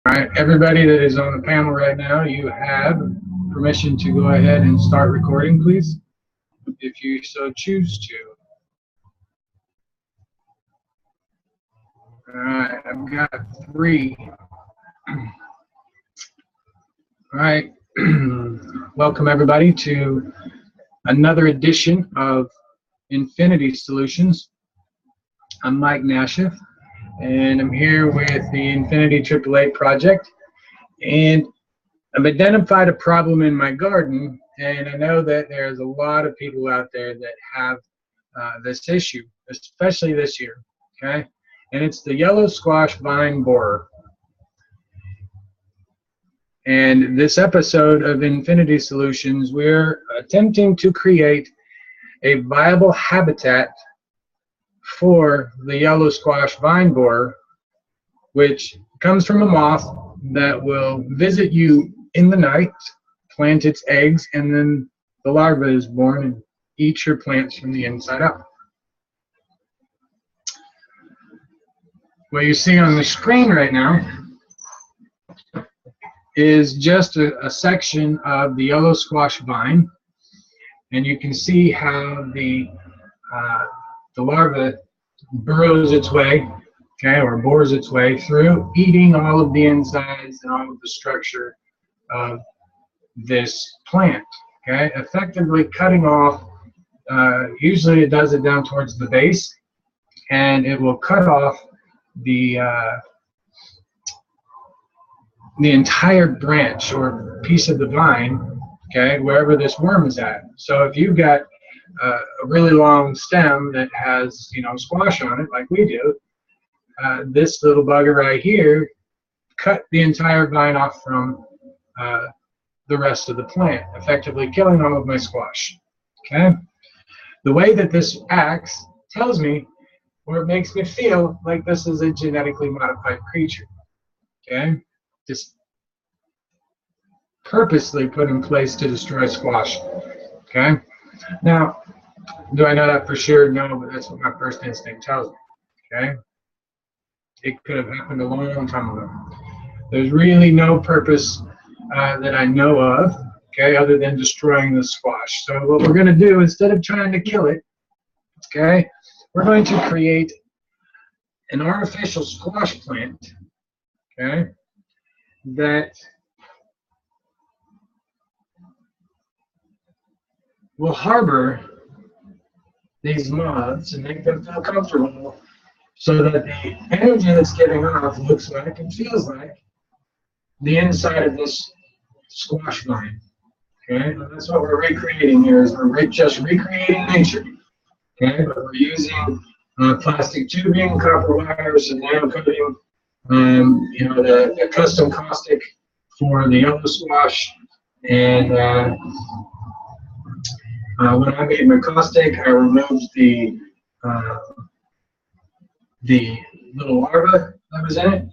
All right, everybody that is on the panel right now, you have permission to go ahead and start recording, please, if you so choose to. All right, I've got 3. All right, welcome everybody to another edition of Infinity Solutions. I'm Mike Nashif, and I'm here with the Infinity AAA project, and I've identified a problem in my garden, and I know that there's a lot of people out there that have this issue, especially this year, okay? And it's the yellow squash vine borer. And this episode of Infinity Solutions, we're attempting to create a viable habitat for the yellow squash vine borer, which comes from a moth that will visit you in the night, plant its eggs, and then the larva is born and eats your plants from the inside out. What you see on the screen right now is just a section of the yellow squash vine, and you can see how the larva burrows its way, okay, or bores its way through, eating all of the insides and all of the structure of this plant, okay, effectively cutting off, usually it does it down towards the base, and it will cut off the entire branch or piece of the vine, okay, wherever this worm is at. So if you've got a really long stem that has, squash on it, like we do, this little bugger right here cut the entire vine off from the rest of the plant, effectively killing all of my squash, okay? The way that this acts tells me, or it makes me feel like this is a genetically modified creature, okay? Just purposely put in place to destroy squash, okay? Now, do I know that for sure? No, but that's what my first instinct tells me, okay? It could have happened a long time ago. There's really no purpose that I know of, okay, other than destroying the squash. So what we're going to do, instead of trying to kill it, okay, we're going to create an artificial squash plant, okay, that will harbor these moths and make them feel comfortable, so that the energy that's giving off looks like and feels like the inside of this squash vine. Okay, and that's what we're recreating here. Is we're just recreating nature. Okay, but we're using plastic tubing, copper wires, and nano coating. The custom caustic for the yellow squash. And when I made my caustic, I removed the little larva that was in it.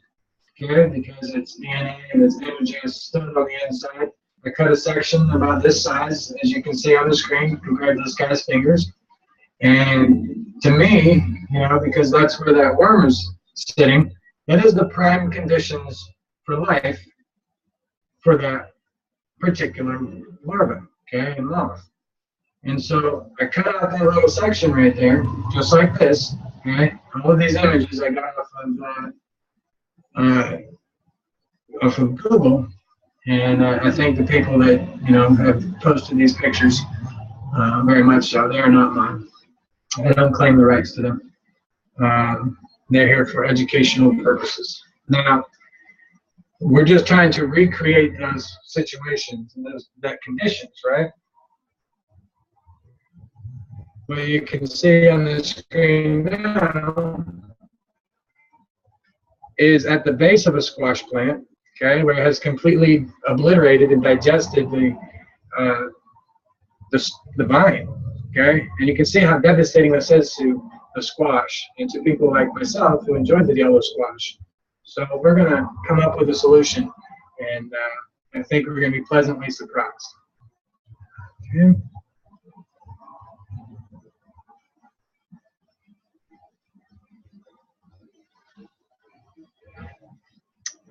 Okay, because its DNA and its energy is still on the inside. I cut a section about this size, as you can see on the screen, compared to this guy's fingers. And to me, because that's where that worm is sitting, that is the prime conditions for life for that particular larva, okay, and moth. And so I cut out that little section right there, just like this, okay? All of these images I got off of Google, and I thank the people that have posted these pictures very much so. They are not mine. I don't claim the rights to them. They're here for educational purposes. Now, we're just trying to recreate those situations and that conditions, right? What you can see on the screen now is at the base of a squash plant, okay, where it has completely obliterated and digested the vine, okay? And you can see how devastating this is to the squash and to people like myself who enjoy the yellow squash. So we're going to come up with a solution, and I think we're going to be pleasantly surprised. Okay.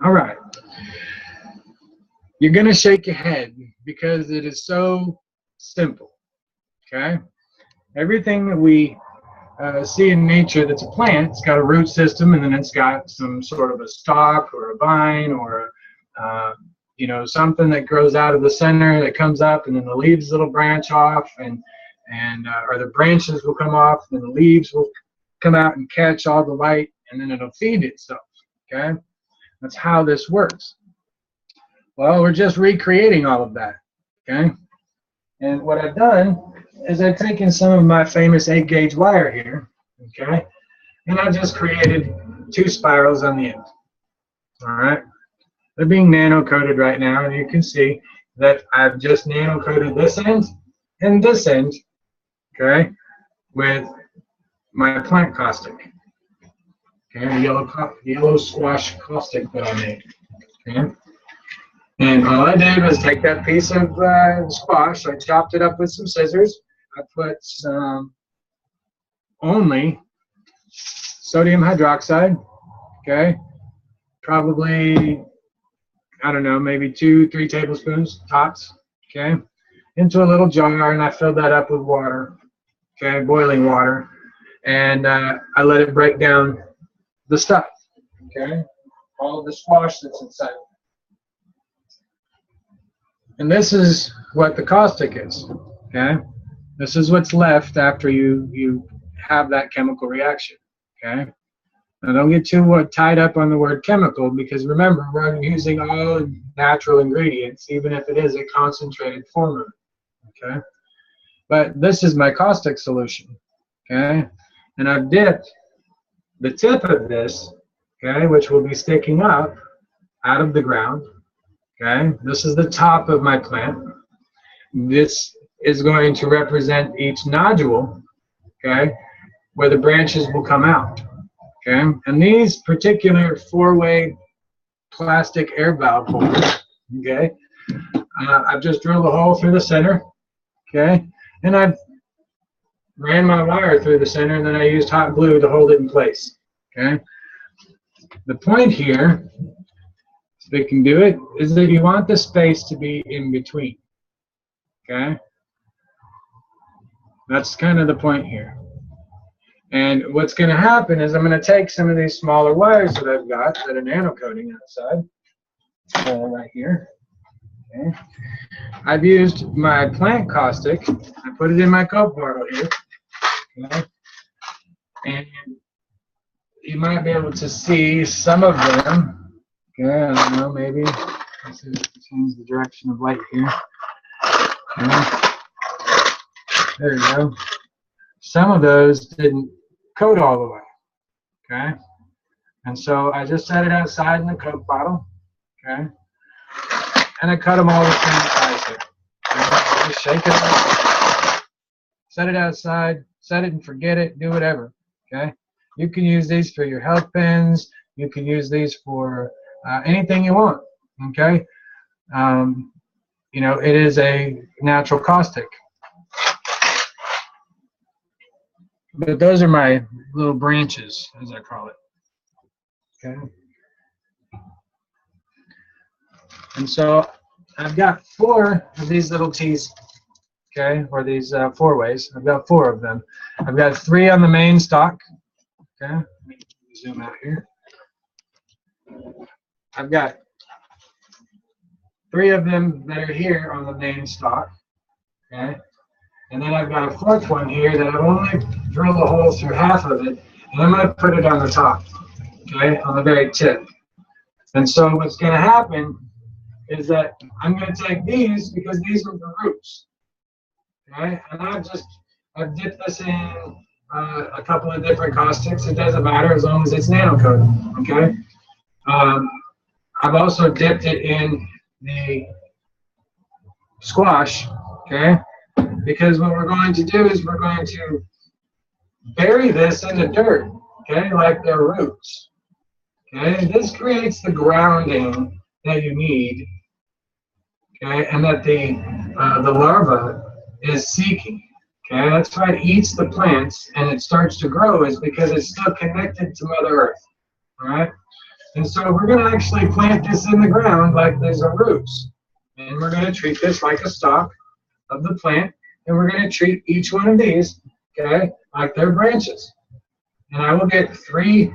All right. You're going to shake your head because it is so simple. Okay? Everything that we see in nature that's a plant, it's got a root system, and then it's got some sort of a stalk or a vine or you know, something that grows out of the center that comes up, and then the leaves will branch off, and or the branches will come off, and the leaves will come out and catch all the light, and then it'll feed itself. Okay, that's how this works. Well, we're just recreating all of that. Okay, and what I've done is I've taken some of my famous 8-gauge wire here. Okay, and I just created 2 spirals on the end. All right, they're being nano coated right now, and you can see that I've just nano coated this end and this end. Okay, with my plant caustic. Okay, yellow squash caustic that I made. Okay, and all I did was take that piece of squash, I chopped it up with some scissors. I put some only sodium hydroxide. Okay, probably, I don't know, maybe 2-3 tablespoons tops. Okay, into a little jar, and I filled that up with water. Okay, boiling water, and I let it break down the stuff. Okay, all of the squash that's inside. And this is what the caustic is. Okay, this is what's left after you have that chemical reaction. Okay, now don't get too tied up on the word chemical, because remember, we're using all natural ingredients, even if it is a concentrated form of it. Okay, but this is my caustic solution. Okay, and I've dipped the tip of this, okay, which will be sticking up out of the ground. Okay, this is the top of my plant. This is going to represent each nodule, okay, where the branches will come out. Okay, and these particular 4-way plastic air valve holders, okay, I've just drilled a hole through the center, okay, and I've ran my wire through the center, and then I used hot glue to hold it in place. Okay, the point here, so they can do it, is that you want the space to be in between. Okay, that's kind of the point here. And what's going to happen is I'm going to take some of these smaller wires that I've got that are nano coating outside, right here. Okay, I've used my plant caustic. I put it in my Coke bottle here. Okay, and you might be able to see some of them. Okay, I don't know, maybe. Let's see if I change the direction of light here. Okay. There you go. Some of those didn't coat all the way. Okay, and so I just set it outside in the Coke bottle. Okay, and I cut them all the same size here. Okay? Just shake it up, set it outside, set it and forget it, do whatever. Okay, you can use these for your health pens. You can use these for anything you want. Okay, you know, it is a natural caustic. But those are my little branches, as I call it. Okay. And so I've got 4 of these little tees, okay, or these 4-ways. I've got 4 of them. I've got 3 on the main stalk. Okay, let me zoom out here. I've got 3 of them that are here on the main stalk. Okay, and then I've got a 4th one here that I've only drilled a hole through half of it, and I'm going to put it on the top. Okay, on the very tip. And so what's going to happen is that I'm going to take these, because these are the roots. Okay, and I've dipped this in a couple of different caustics. It doesn't matter as long as it's nano coated. Okay, I've also dipped it in the squash. Okay, because what we're going to do is we're going to bury this in the dirt. Okay, like their roots. Okay, this creates the grounding that you need. Okay, and that the larva is seeking. Okay, that's why it eats the plants and it starts to grow, is because it's still connected to Mother Earth. All right, and so we're going to actually plant this in the ground like these are roots. And we're going to treat this like a stalk of the plant, and we're going to treat each one of these, okay, like they're branches. And I will get 3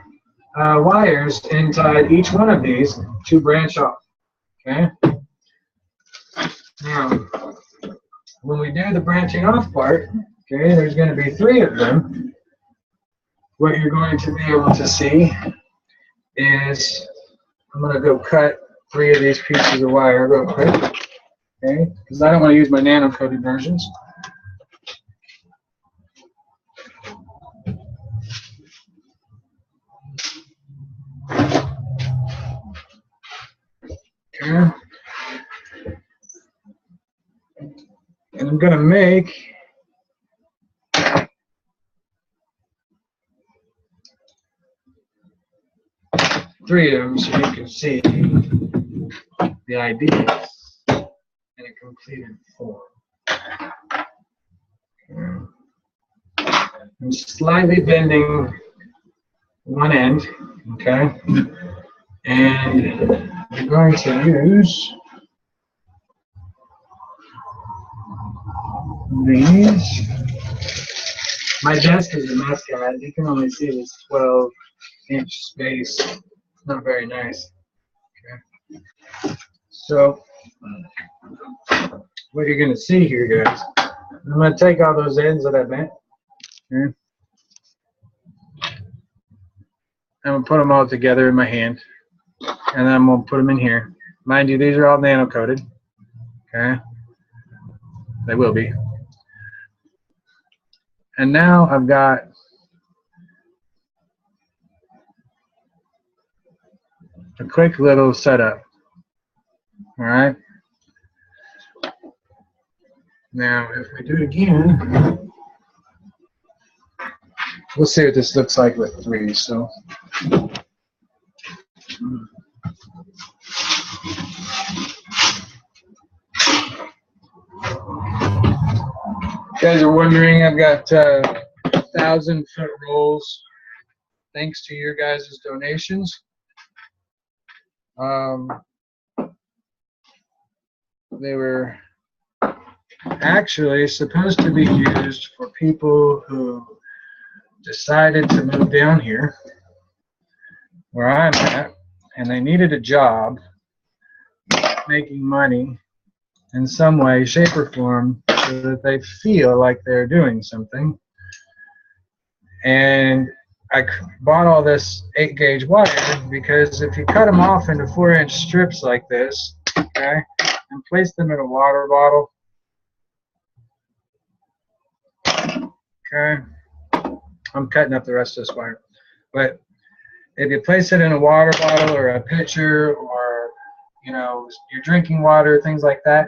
wires inside each one of these to branch off, okay? Now, when we do the branching off part, okay, there's going to be 3 of them. What you're going to be able to see is, I'm going to go cut 3 of these pieces of wire real quick, okay, because I don't want to use my nano-coated versions. Okay. And I'm going to make 3 of them so you can see the idea in a completed form. Okay. I'm slightly bending one end, okay, and I'm going to use these. My desk is a mess, guys. You can only see this 12-inch space. It's not very nice. Okay. So what you're going to see here, guys, I'm going to take all those ends that I bent. Okay. I'm going to put them all together in my hand, and then I'm going to put them in here. Mind you, these are all nano-coated. Okay. They will be. And now I've got a quick little setup. All right. Now, if we do it again, we'll see what this looks like with 3. So, you guys are wondering, I've got 1,000-foot rolls thanks to your guys' donations. They were actually supposed to be used for people who decided to move down here where I'm at, and they needed a job making money in some way, shape, or form so that they feel like they're doing something. And I bought all this 8-gauge wire because if you cut them off into 4-inch strips like this, okay, and place them in a water bottle, okay, I'm cutting up the rest of this wire, but if you place it in a water bottle or a pitcher or, you know, your drinking water, things like that,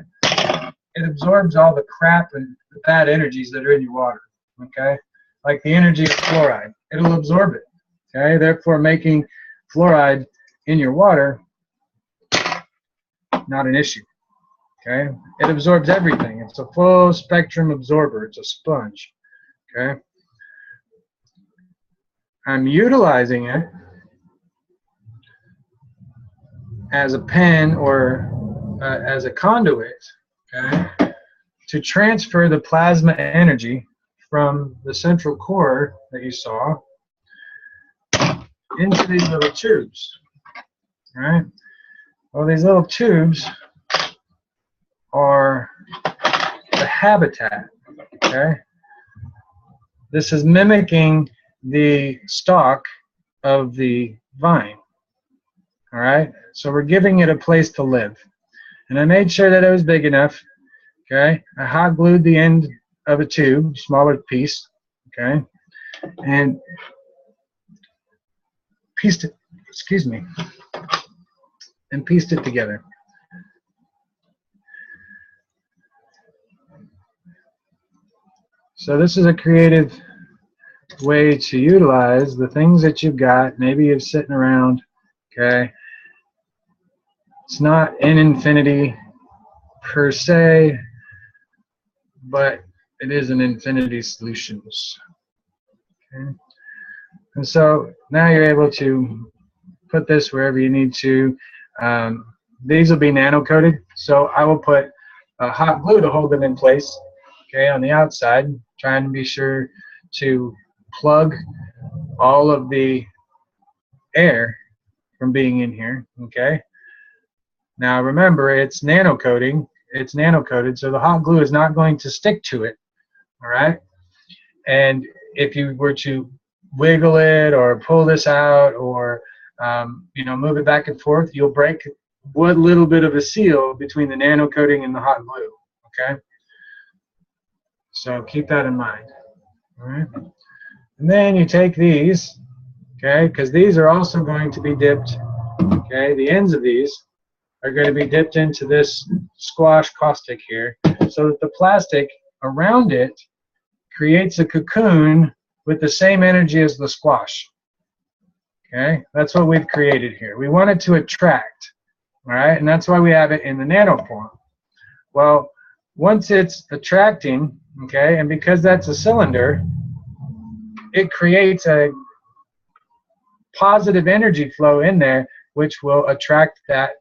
it absorbs all the crap and the bad energies that are in your water, okay? Like the energy of fluoride. It'll absorb it, okay? Therefore, making fluoride in your water not an issue, okay? It absorbs everything. It's a full spectrum absorber. It's a sponge, okay? I'm utilizing it as a pen or as a conduit, okay, to transfer the plasma energy from the central core that you saw into these little tubes. All right. Well, these little tubes are the habitat. Okay. This is mimicking the stalk of the vine. All right. So we're giving it a place to live, and I made sure that it was big enough. Okay. I hot glued the end of a tube, smaller piece. Okay. And pieced it, and pieced it together. So this is a creative way to utilize the things that you've got, maybe you're sitting around, okay? It's not an infinity per se, but it is an infinity solutions. Okay? And so now you're able to put this wherever you need to. these will be nano-coated, so I will put hot glue to hold them in place, okay, on the outside, trying to be sure to plug all of the air from being in here, okay? Now remember, it's nano-coating, it's nano-coated, so the hot glue is not going to stick to it, all right? And if you were to wiggle it or pull this out or you know, move it back and forth, you'll break what little bit of a seal between the nano coating and the hot glue, okay? So keep that in mind, all right? And then you take these, okay, because these are also going to be dipped, okay? The ends of these are going to be dipped into this squash caustic here so that the plastic around it creates a cocoon with the same energy as the squash. Okay, that's what we've created here. We want it to attract, all right, and that's why we have it in the nano form. Well, once it's attracting, okay, and because that's a cylinder, it creates a positive energy flow in there, which will attract that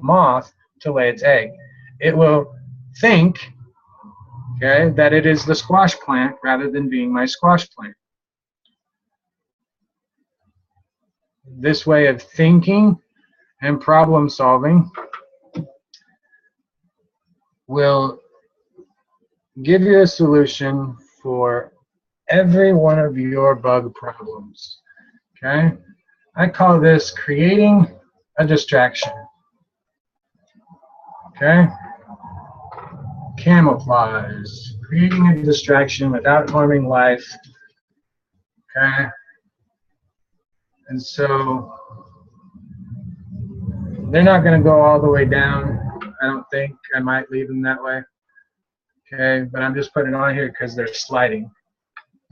moth to lay its egg. It will think, okay, that it is the squash plant rather than being my squash plant. This way of thinking and problem solving will give you a solution for every one of your bug problems. Okay? I call this creating a distraction. Okay? Camouflage. Creating a distraction without harming life. Okay? And so they're not going to go all the way down, I don't think. I might leave them that way. Okay, but I'm just putting it on here because they're sliding.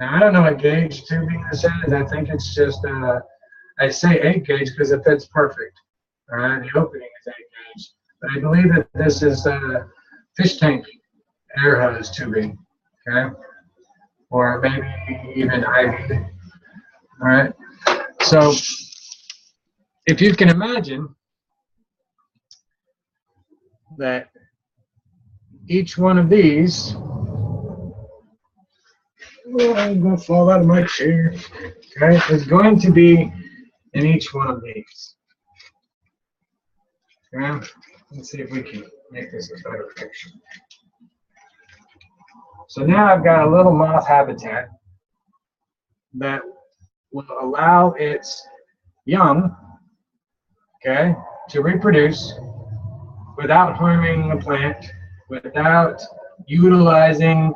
Now, I don't know what gauge tubing this is. I think it's just, I say 8 gauge because it fits perfect. All right, the opening is 8 gauge. But I believe that this is fish tank air hose tubing, okay? Or maybe even IV. All right. So if you can imagine that each one of these, oh, I'm going to fall out of my chair, okay, is going to be in each one of these. Okay, let's see if we can make this a better picture. So now I've got a little moth habitat that will allow its young, okay, to reproduce without harming the plant, without utilizing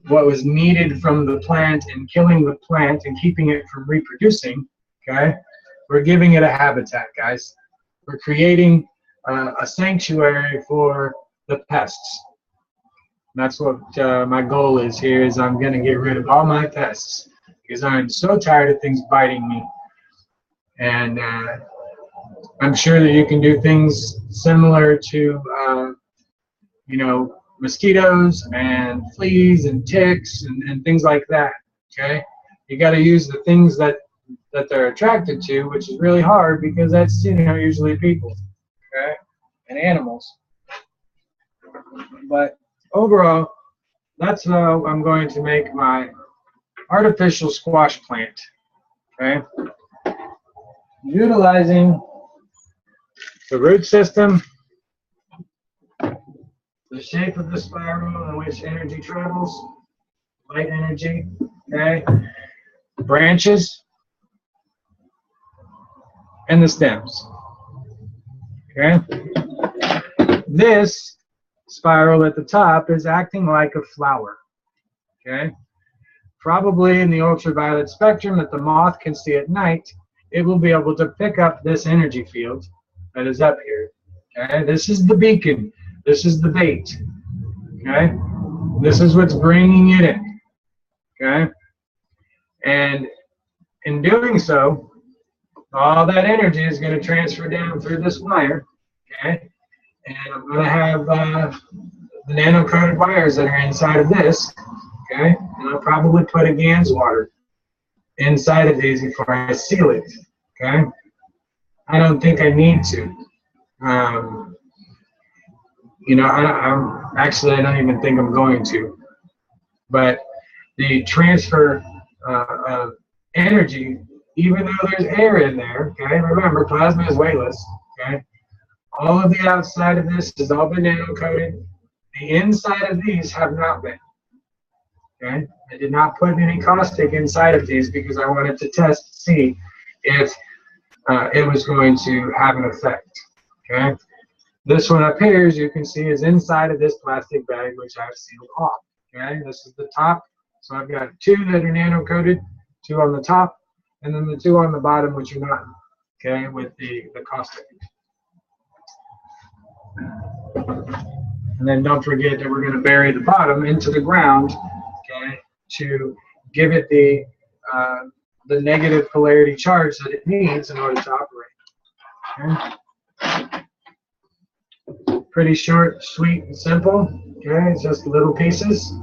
what was needed from the plant and killing the plant and keeping it from reproducing, okay? We're giving it a habitat, guys. We're creating a sanctuary for the pests. And that's what my goal is here, is I'm going to get rid of all my pests because I'm so tired of things biting me. And I'm sure that you can do things similar to, you know, mosquitoes and fleas and ticks and things like that, okay? You got to use the things that they're attracted to, which is really hard because that's, you know, usually people, okay, and animals. But overall, that's how I'm going to make my artificial squash plant, okay? Utilizing the root system, the shape of the spiral in which energy travels, light energy, okay? Branches, and the stems, okay? This spiral at the top is acting like a flower, okay? Probably in the ultraviolet spectrum that the moth can see at night, it will be able to pick up this energy field that is up here, okay? This is the beacon. This is the bait, okay? This is what's bringing it in, okay? And in doing so, all that energy is going to transfer down through this wire, okay? And I'm going to have the nano-coated wires that are inside of this, okay? And I'll probably put a Gans water inside of these before I seal it, okay? I don't think I need to, You know, I don't even think I'm going to. But the transfer of energy, even though there's air in there, okay, remember, plasma is weightless, okay? All of the outside of this has all been nano-coated. The inside of these have not been, okay? I did not put any caustic inside of these because I wanted to test to see if it was going to have an effect, okay? This one up here, as you can see, is inside of this plastic bag, which I've sealed off, okay? This is the top. So I've got 2 that are nano-coated, 2 on the top, and then the 2 on the bottom, which are not, okay, with the caustic. And then don't forget that we're going to bury the bottom into the ground, okay, to give it the negative polarity charge that it needs in order to operate. Okay? Pretty short, sweet, and simple. Okay, it's just little pieces.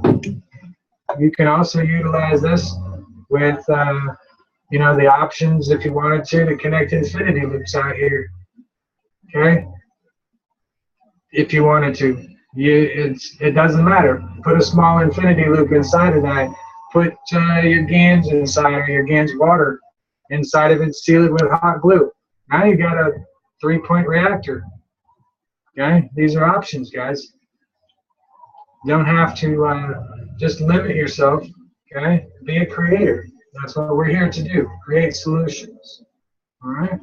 You can also utilize this with, you know, the options if you wanted to connect infinity loops out here. Okay, if you wanted to. It doesn't matter. Put a small infinity loop inside of that. Put your GANs inside, or your GANs water inside of it. Seal it with hot glue. Now you got a 3-point reactor. Okay, these are options, guys. You don't have to just limit yourself. Okay, be a creator. That's what we're here to do. Create solutions. All right.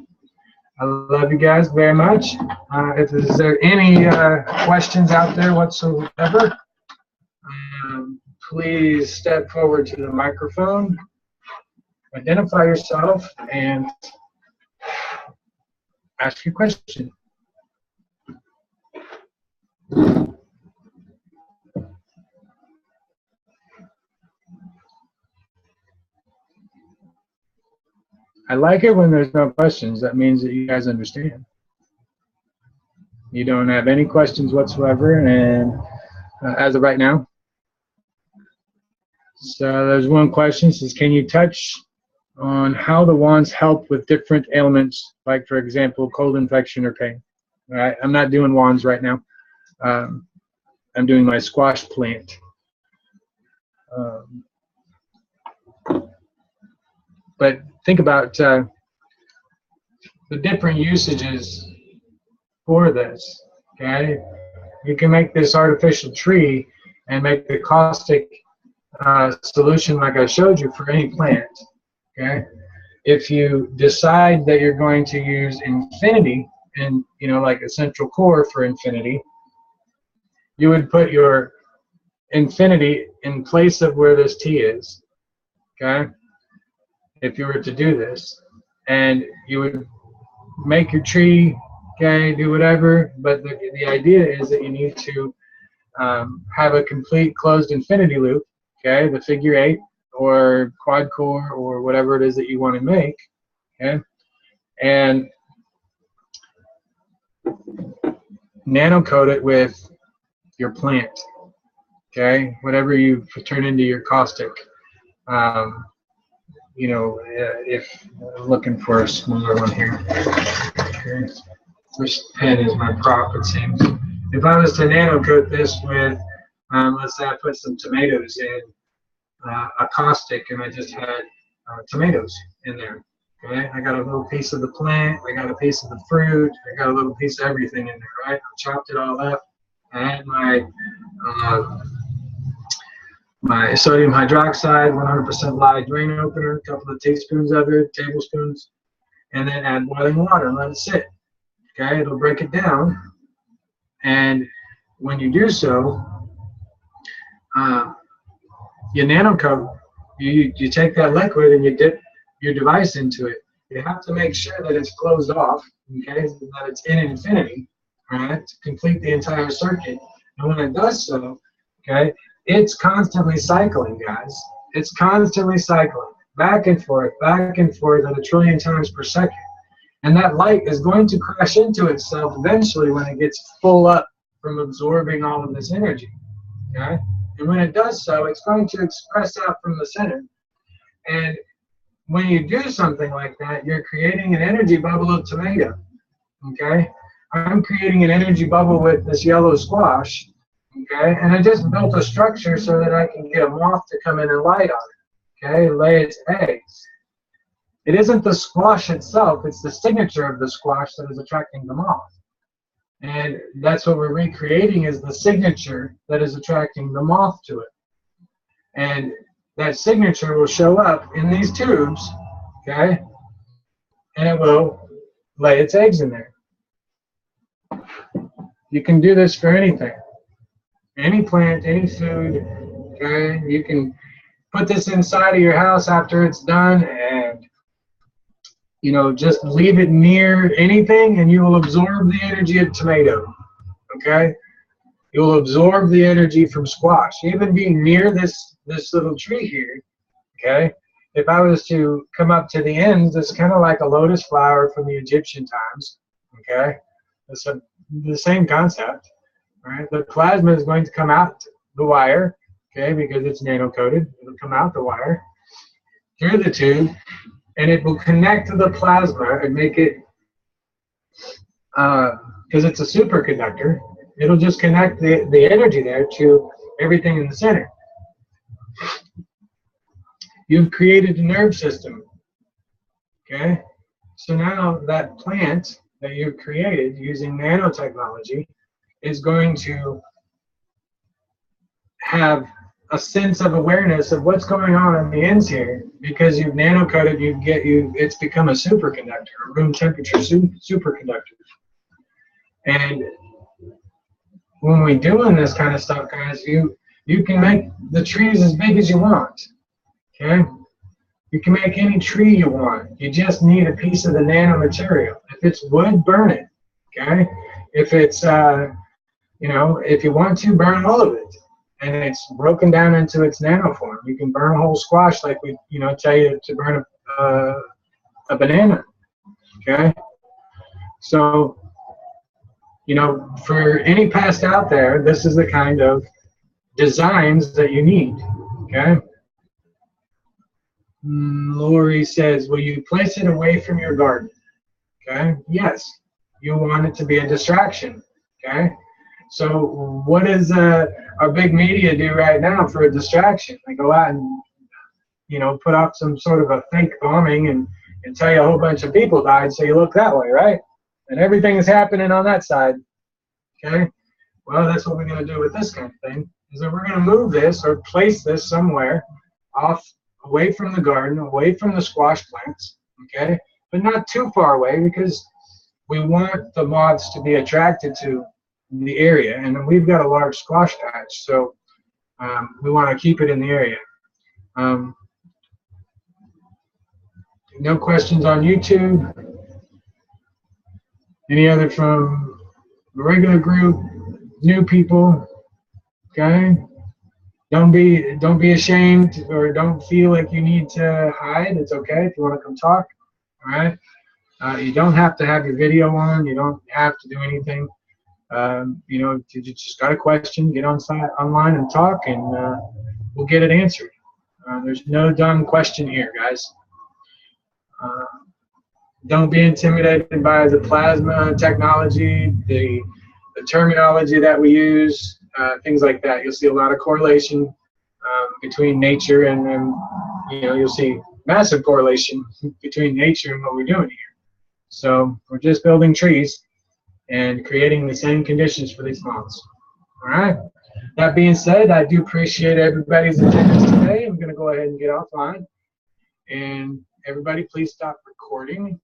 I love you guys very much. Is there any questions out there whatsoever, please step forward to the microphone, identify yourself, and ask your question. I like it when there's no questions. That means that you guys understand. You don't have any questions whatsoever, and as of right now. So there's one question. It says, can you touch on how the wands help with different ailments, like, for example, cold infection or pain? All right, I'm not doing wands right now. I'm doing my squash plant. But think about the different usages for this, okay? You can make this artificial tree and make the caustic solution like I showed you for any plant, okay? If you decide that you're going to use infinity, and you know, like a central core for infinity, you would put your infinity in place of where this T is, okay? If you were to do this, and you would make your tree, okay, do whatever, but the idea is that you need to have a complete closed infinity loop, okay, the figure 8 or quad core or whatever it is that you want to make, okay, and nano coat it with your plant, okay, whatever you turn into your caustic. You know, if I'm looking for a smaller one here, okay, which pen is my prop, it seems. If I was to nano coat this with, let's say I put some tomatoes in a caustic, and I just had tomatoes in there, okay, I got a little piece of the plant, I got a piece of the fruit, I got a little piece of everything in there, right? I chopped it all up. I had my sodium hydroxide, 100% lye drain opener, a couple of teaspoons of it, tablespoons, and then add boiling water and let it sit. Okay, it'll break it down, and when you do so, you nano coat. You take that liquid and you dip your device into it. You have to make sure that it's closed off, okay, that it's in infinity, all right, to complete the entire circuit. And when it does so, okay, it's constantly cycling, guys. It's constantly cycling, back and forth at 1 trillion times per second. And that light is going to crash into itself eventually when it gets full up from absorbing all of this energy, okay? And when it does so, it's going to express out from the center. And when you do something like that, you're creating an energy bubble of tomato, okay? I'm creating an energy bubble with this yellow squash, okay? And I just built a structure so that I can get a moth to come in and light on it, okay, lay its eggs. It isn't the squash itself, it's the signature of the squash that is attracting the moth. And that's what we're recreating, is the signature that is attracting the moth to it. And that signature will show up in these tubes, okay? And it will lay its eggs in there. You can do this for anything. Any plant, any food, okay? You can put this inside of your house after it's done and, you know, just leave it near anything and you will absorb the energy of tomato, okay? You'll absorb the energy from squash. Even being near this little tree here, okay? If I was to come up to the ends, it's kind of like a lotus flower from the Egyptian times, okay? It's the same concept, right? The plasma is going to come out the wire, okay, because it's nano-coated. It'll come out the wire through the tube, and it will connect to the plasma and make it, because it's a superconductor, it'll just connect the energy there to everything in the center. You've created a nerve system, okay? So now that plant that you've created using nanotechnology is going to have a sense of awareness of what's going on the ends here, because you've nano-coated, it's become a superconductor, a room temperature superconductor. And when we're doing this kind of stuff, guys, you can make the trees as big as you want, okay? You can make any tree you want. You just need a piece of the nanomaterial. If it's wood, burn it, okay? If it's, you know, if you want to, burn all of it. And it's broken down into its nanoform. You can burn a whole squash like we, you know, tell you to burn a banana, okay? So, you know, for any pest out there, this is the kind of designs that you need, okay? Lori says, will you place it away from your garden? Okay, yes, you want it to be a distraction, okay? So what does our big media do right now for a distraction? They go out and, you know, put up some sort of a fake bombing and tell you a whole bunch of people died, so you look that way, right? And everything is happening on that side, okay? Well, that's what we're going to do with this kind of thing, is that we're going to move this or place this somewhere off, away from the garden, away from the squash plants, okay? But not too far away, because we want the moths to be attracted to the area. And we've got a large squash patch, so we want to keep it in the area. No questions on YouTube? Any other from the regular group? New people? Okay? Don't be ashamed, or don't feel like you need to hide. It's okay if you want to come talk. All right. You don't have to have your video on. You don't have to do anything. You know, if you just got a question, get online and talk, and we'll get it answered. There's no dumb question here, guys. Don't be intimidated by the plasma technology, the terminology that we use. Things like that. You'll see a lot of correlation between nature and you know, you'll see massive correlation between nature and what we're doing here. So we're just building trees and creating the same conditions for these moths. All right. That being said, I do appreciate everybody's attendance today. I'm going to go ahead and get offline. And everybody, please stop recording.